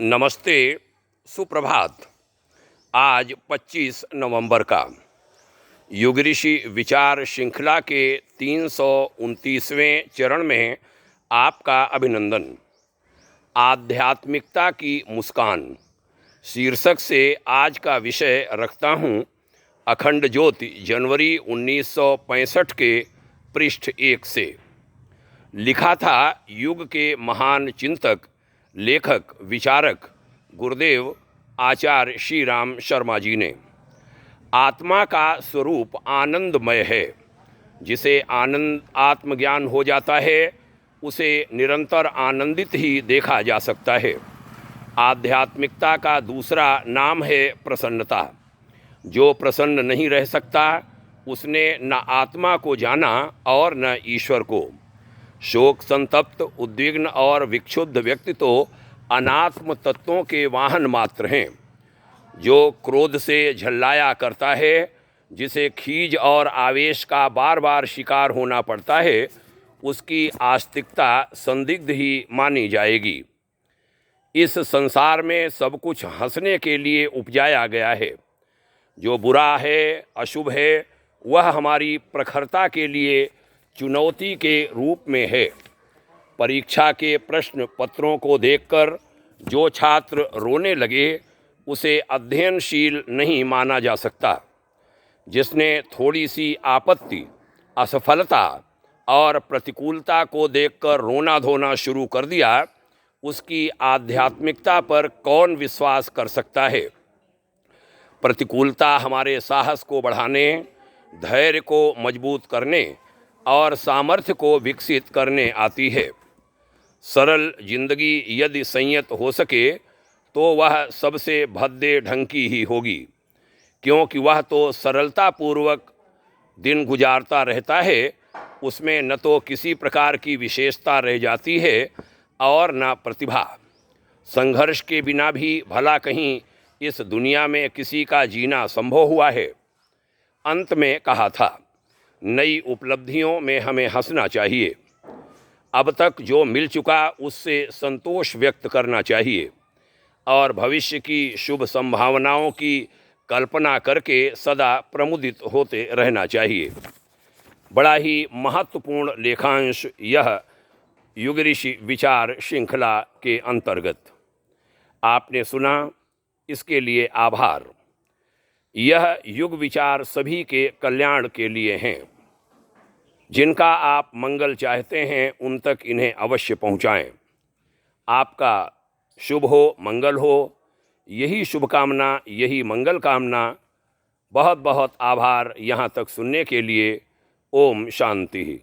नमस्ते, सुप्रभात। आज 25 नवंबर का युग ऋषि विचार श्रृंखला के 329वें चरण में आपका अभिनंदन। आध्यात्मिकता की मुस्कान शीर्षक से आज का विषय रखता हूँ अखंड ज्योति, जनवरी 1965 के पृष्ठ 1 से। लिखा था युग के महान चिंतक, लेखक, विचारक गुरुदेव आचार्य श्री राम शर्मा जी ने। आत्मा का स्वरूप आनंदमय है। जिसे आनंद आत्मज्ञान हो जाता है उसे निरंतर आनंदित ही देखा जा सकता है। आध्यात्मिकता का दूसरा नाम है प्रसन्नता। जो प्रसन्न नहीं रह सकता उसने न आत्मा को जाना और न ईश्वर को। शोक संतप्त, उद्विग्न और विक्षुब्ध व्यक्ति तो अनात्म तत्वों के वाहन मात्र हैं। जो क्रोध से झल्लाया करता है, जिसे खीज और आवेश का बार बार शिकार होना पड़ता है, उसकी आस्तिकता संदिग्ध ही मानी जाएगी। इस संसार में सब कुछ हंसने के लिए उपजाया गया है। जो बुरा है, अशुभ है, वह हमारी प्रखरता के लिए चुनौती के रूप में है। परीक्षा के प्रश्न पत्रों को देखकर जो छात्र रोने लगे उसे अध्ययनशील नहीं माना जा सकता। जिसने थोड़ी सी आपत्ति, असफलता और प्रतिकूलता को देखकर रोना धोना शुरू कर दिया, उसकी आध्यात्मिकता पर कौन विश्वास कर सकता है। प्रतिकूलता हमारे साहस को बढ़ाने, धैर्य को मजबूत करने और सामर्थ्य को विकसित करने आती है। सरल जिंदगी यदि संयत हो सके तो वह सबसे भद्दे ढंग की ही होगी, क्योंकि वह तो सरलतापूर्वक दिन गुजारता रहता है। उसमें न तो किसी प्रकार की विशेषता रह जाती है और न प्रतिभा। संघर्ष के बिना भी भला कहीं इस दुनिया में किसी का जीना संभव हुआ है। अंत में कहा था, नई उपलब्धियों में हमें हंसना चाहिए। अब तक जो मिल चुका उससे संतोष व्यक्त करना चाहिए और भविष्य की शुभ संभावनाओं की कल्पना करके सदा प्रमुदित होते रहना चाहिए। बड़ा ही महत्वपूर्ण लेखांश यह युग ऋषि विचार श्रृंखला के अंतर्गत आपने सुना, इसके लिए आभार। यह युग विचार सभी के कल्याण के लिए हैं। जिनका आप मंगल चाहते हैं उन तक इन्हें अवश्य पहुंचाएं। आपका शुभ हो, मंगल हो, यही शुभकामना, यही मंगल कामना। बहुत बहुत आभार यहाँ तक सुनने के लिए। ओम शांति।